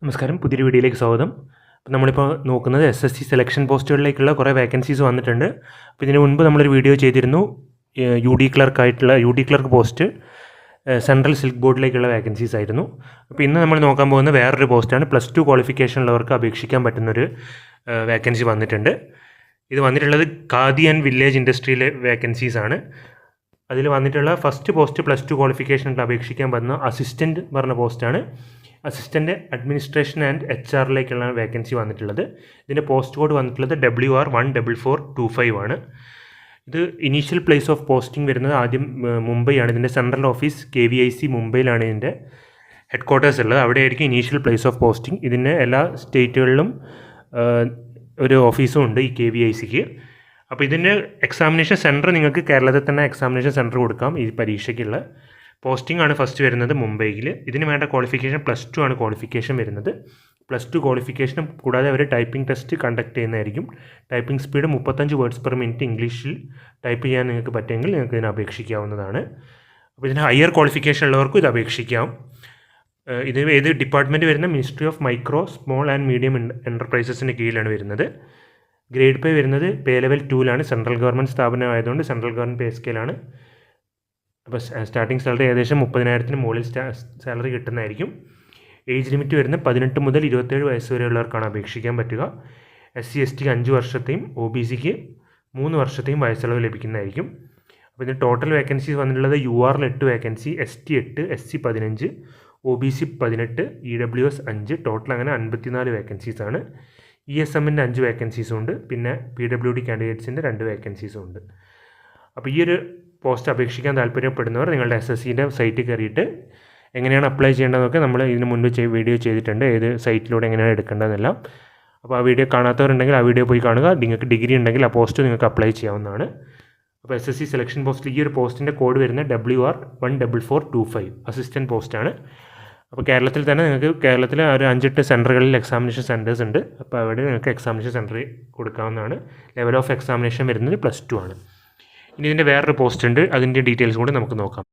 നമസ്കാരം, പുതിയൊരു വീഡിയോയിലേക്ക് സ്വാഗതം. അപ്പോൾ നമ്മളിപ്പോൾ നോക്കുന്നത് SSC സെലക്ഷൻ പോസ്റ്റുകളിലേക്കുള്ള കുറേ വേക്കൻസീസ് വന്നിട്ടുണ്ട്. അപ്പോൾ ഇതിന് മുൻപ് നമ്മളൊരു വീഡിയോ ചെയ്തിരുന്നു, UD clerk post central silk ബോർഡിലേക്കുള്ള വേക്കൻസീസ് ആയിരുന്നു. അപ്പോൾ ഇന്ന് നമ്മൾ നോക്കാൻ പോകുന്ന വേറൊരു പോസ്റ്റാണ്. +2 ക്വാളിഫിക്കേഷൻ ഉള്ളവർക്ക് അപേക്ഷിക്കാൻ പറ്റുന്നൊരു വേക്കൻസി വന്നിട്ടുണ്ട്. ഇത് വന്നിട്ടുള്ളത് ഖാദി ആൻഡ് വില്ലേജ് ഇൻഡസ്ട്രിയിലെ വേക്കൻസീസ് ആണ്. അതിൽ വന്നിട്ടുള്ള ഫസ്റ്റ് പോസ്റ്റ് +2 ക്വാളിഫിക്കേഷനിൽ അപേക്ഷിക്കാൻ പറ്റുന്ന അസിസ്റ്റൻറ്റ് പറഞ്ഞ പോസ്റ്റാണ്. Assistant administration and HR vacancy വന്നിട്ടുള്ളത്. ഇതിൻ്റെ പോസ്റ്റ് കോഡ് വന്നിട്ടുള്ളത് WR 14425 ആണ്. ഇത് ഇനീഷ്യൽ പ്ലേസ് ഓഫ് പോസ്റ്റിംഗ് വരുന്നത് ആദ്യം മുംബൈ ആണ്. ഇതിൻ്റെ സെൻട്രൽ ഓഫീസ് KVIC മുംബൈയിലാണ് ഇതിൻ്റെ ഹെഡ് ക്വാർട്ടേഴ്സ് ഉള്ളത്. അവിടെയായിരിക്കും ഇനീഷ്യൽ പ്ലേസ് ഓഫ് പോസ്റ്റിംഗ്. ഇതിന് എല്ലാ സ്റ്റേറ്റുകളിലും ഒരു ഓഫീസും ഉണ്ട് ഈ KVICക്ക്. അപ്പോൾ ഇതിൻ്റെ എക്സാമിനേഷൻ സെൻറ്റർ നിങ്ങൾക്ക് കേരളത്തിൽ തന്നെ എക്സാമിനേഷൻ സെൻറ്റർ കൊടുക്കാം. ഈ പരീക്ഷയ്ക്കുള്ള പോസ്റ്റിംഗ് ആണ് ഫസ്റ്റ് വരുന്നത് മുംബൈയിൽ. ഇതിന് വേണ്ട ക്വാളിഫിക്കേഷൻ +2 ആണ് ക്വാളിഫിക്കേഷൻ വരുന്നത്. +2 ക്വാളിഫിക്കേഷനും കൂടാതെ അവർ ടൈപ്പിംഗ് ടെസ്റ്റ് കണ്ടക്ട് ചെയ്യുന്നതായിരിക്കും. Typing speed 35 words per minute ഇംഗ്ലീഷിൽ ടൈപ്പ് ചെയ്യാൻ നിങ്ങൾക്ക് പറ്റുമെങ്കിൽ നിങ്ങൾക്ക് ഇതിന് അപേക്ഷിക്കാവുന്നതാണ്. അപ്പോൾ ഇതിന് ഹയർ ക്വാളിഫിക്കേഷൻ ഉള്ളവർക്കും ഇത് അപേക്ഷിക്കാം. ഇത് ഏത് ഡിപ്പാർട്ട്മെൻറ്റ് വരുന്ന ministry of micro small and medium എൻ്റർപ്രൈസസിൻ്റെ കീഴിലാണ് വരുന്നത്. ഗ്രേഡ് പേ വരുന്നത് പേ ലെവൽ 2ലാണ്. സെൻട്രൽ ഗവൺമെൻറ് സ്ഥാപനമായതുകൊണ്ട് സെൻട്രൽ ഗവൺമെൻറ് പേ സ്കെയിലാണ്. അപ്പോൾ സ്റ്റാർട്ടിംഗ് സാലറി ഏകദേശം 30,000-ന് മുകളിൽ സാലറി കിട്ടുന്നതായിരിക്കും. ഏജ് ലിമിറ്റ് വരുന്നത് 18 മുതൽ 27 വയസ്സ് വരെയുള്ളവർക്കാണ് അപേക്ഷിക്കാൻ പറ്റുക. SC STക്ക് 5 വർഷത്തെയും OBCക്ക് 3 വർഷത്തെയും വയസ്സിളവ് ലഭിക്കുന്നതായിരിക്കും. അപ്പോൾ ഇതിന് ടോട്ടൽ വേക്കൻസീസ് വന്നിട്ടുള്ളത് UR 8 vacancy, ST 8, SC 15, OBC 18, EWS 5, total അങ്ങനെ 54 വേക്കൻസീസാണ്. ESMൻ്റെ 5 വേക്കൻസീസും ഉണ്ട്. പിന്നെ PWD കാൻഡിഡേറ്റ്സിൻ്റെ 2 വേക്കൻസീസും ഉണ്ട്. അപ്പോൾ ഈ ഒരു പോസ്റ്റ് അപേക്ഷിക്കാൻ താല്പര്യപ്പെടുന്നവർ നിങ്ങളുടെ SSCൻ്റെ സൈറ്റിൽ കയറിയിട്ട് എങ്ങനെയാണ് അപ്ലൈ ചെയ്യേണ്ടതെന്നൊക്കെ നമ്മൾ ഇതിന് മുൻപ് വീഡിയോ ചെയ്തിട്ടുണ്ട്, ഏത് സൈറ്റിലൂടെ എങ്ങനെയാണ് എടുക്കേണ്ടതെന്നെല്ലാം. അപ്പോൾ ആ വീഡിയോ കാണാത്തവരുണ്ടെങ്കിൽ ആ വീഡിയോ പോയി കാണുക. നിങ്ങൾക്ക് ഡിഗ്രി ഉണ്ടെങ്കിൽ ആ പോസ്റ്റ് നിങ്ങൾക്ക് അപ്ലൈ ചെയ്യാവുന്നതാണ്. അപ്പോൾ SSC സെലക്ഷൻ പോസ്റ്റിൽ ഈ ഒരു പോസ്റ്റിൻ്റെ കോഡ് വരുന്നത് WR 14425 അസിസ്റ്റൻറ്റ് പോസ്റ്റാണ്. അപ്പോൾ കേരളത്തിൽ തന്നെ നിങ്ങൾക്ക് കേരളത്തിൽ ഒരു 5-8 സെൻറ്ററുകളിൽ എക്സാമിനേഷൻ സെൻറ്റേഴ്സ് ഉണ്ട്. അപ്പോൾ അവിടെ നിങ്ങൾക്ക് എക്സാമിനേഷൻ സെൻറ്റർ കൊടുക്കാവുന്നതാണ്. ലെവൽ ഓഫ് എക്സാമിനേഷൻ വരുന്നത് +2 ആണ്. ഇനി ഇതിൻ്റെ വേറൊരു പോസ്റ്റ് ഉണ്ട്, അതിൻ്റെ ഡീറ്റെയിൽസ് കൂടി നമുക്ക് നോക്കാം.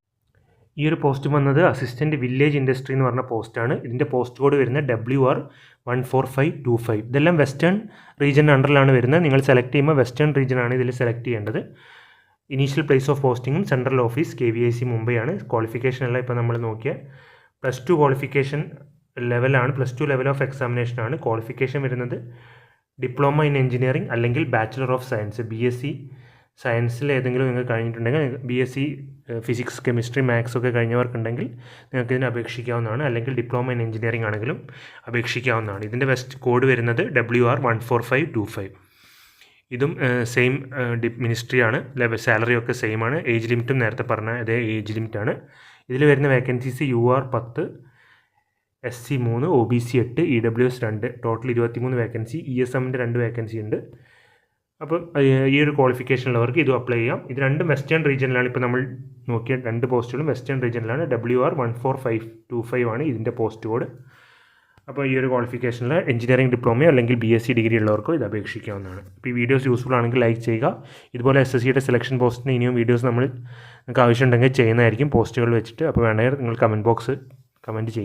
ഈ ഒരു പോസ്റ്റ് വന്നത് അസിസ്റ്റൻറ്റ് വില്ലേജ് ഇൻഡസ്ട്രി എന്ന് പറഞ്ഞ പോസ്റ്റാണ്. ഇതിൻ്റെ പോസ്റ്റ് കോഡ് വരുന്നത് WR 14525. ഇതെല്ലാം വെസ്റ്റേൺ റീജിയൻ്റെ അണ്ടറിലാണ് വരുന്നത്. നിങ്ങൾ സെലക്ട് ചെയ്യുമ്പോൾ വെസ്റ്റേൺ റീജിയനാണ് ഇതിൽ സെലക്ട് ചെയ്യേണ്ടത്. ഇനീഷ്യൽ പ്ലേസ് ഓഫ് പോസ്റ്റിങ്ങും സെൻട്രൽ ഓഫീസ് KVIC മുംബൈ ആണ്. ക്വാളിഫിക്കേഷൻ എല്ലാം ഇപ്പോൾ നമ്മൾ നോക്കിയ +2 ക്വാളിഫിക്കേഷൻ ലെവലാണ്. +2 ലെവൽ ഓഫ് എക്സാമിനേഷനാണ്. ക്വാളിഫിക്കേഷൻ വരുന്നത് ഡിപ്ലോമ ഇൻ എഞ്ചിനീയറിംഗ് അല്ലെങ്കിൽ ബാച്ചിലർ ഓഫ് സയൻസ്. BSc സയൻസിൽ ഏതെങ്കിലും നിങ്ങൾക്ക് കഴിഞ്ഞിട്ടുണ്ടെങ്കിൽ BSc ഫിസിക്സ് കെമിസ്ട്രി മാത്സ് ഒക്കെ കഴിഞ്ഞവർക്കുണ്ടെങ്കിൽ നിങ്ങൾക്ക് ഇതിന് അപേക്ഷിക്കാവുന്നതാണ്. അല്ലെങ്കിൽ ഡിപ്ലോമ ഇൻ എഞ്ചിനീയറിംഗ് ആണെങ്കിലും അപേക്ഷിക്കാവുന്നതാണ്. ഇതിൻ്റെ കോഡ് വരുന്നത് WR 14525. ഇതും സെയിം മിനിസ്ട്രിയാണ്. സാലറി ഒക്കെ സെയിം ആണ്. ഏജ് ലിമിറ്റും നേരത്തെ പറഞ്ഞ അതേ ഏജ് ലിമിറ്റാണ്. ഇതിൽ വരുന്ന vacancies UR 10, SC 3, OBC 8, EWS 2, total 23 vacancy. ESMൻ്റെ 2 വേക്കൻസി ഉണ്ട്. അപ്പോൾ ഈ ഒരു ക്വാളിഫിക്കേഷൻ ഉള്ളവർക്ക് ഇത് അപ്ലൈ ചെയ്യാം. ഇത് രണ്ടും വെസ്റ്റേൺ റീജിയനിലാണ്. ഇപ്പോൾ നമ്മൾ നോക്കിയ 2 പോസ്റ്റുകളും വെസ്റ്റേൺ റീജിയനിലാണ്. WR 14525 ആണ് ഇതിൻ്റെ പോസ്റ്റ് കോഡ്. അപ്പോൾ ഈ ഒരു ക്വാളിഫിക്കേഷനിൽ എഞ്ചിനീയറിംഗ് ഡിപ്ലോമയോ അല്ലെങ്കിൽ BSc ഡിഗ്രി ഉള്ളവർക്കോ ഇത് അപേക്ഷിക്കാവുന്നതാണ്. അപ്പോൾ ഈ വീഡിയോസ് യൂസ്ഫുൾ ആണെങ്കിൽ ലൈക്ക് ചെയ്യുക. ഇതുപോലെ SSCയുടെ സെലക്ഷൻ പോസ്റ്റിന് ഇനിയും വീഡിയോസ് നിങ്ങൾക്ക് ആവശ്യമുണ്ടെങ്കിൽ ചെയ്യുന്നതായിരിക്കും പോസ്റ്റുകൾ വെച്ചിട്ട്. അപ്പോൾ വേണമെങ്കിൽ നിങ്ങൾ കമൻറ്റ് ബോക്സ് കമൻറ്റ് ചെയ്യുക.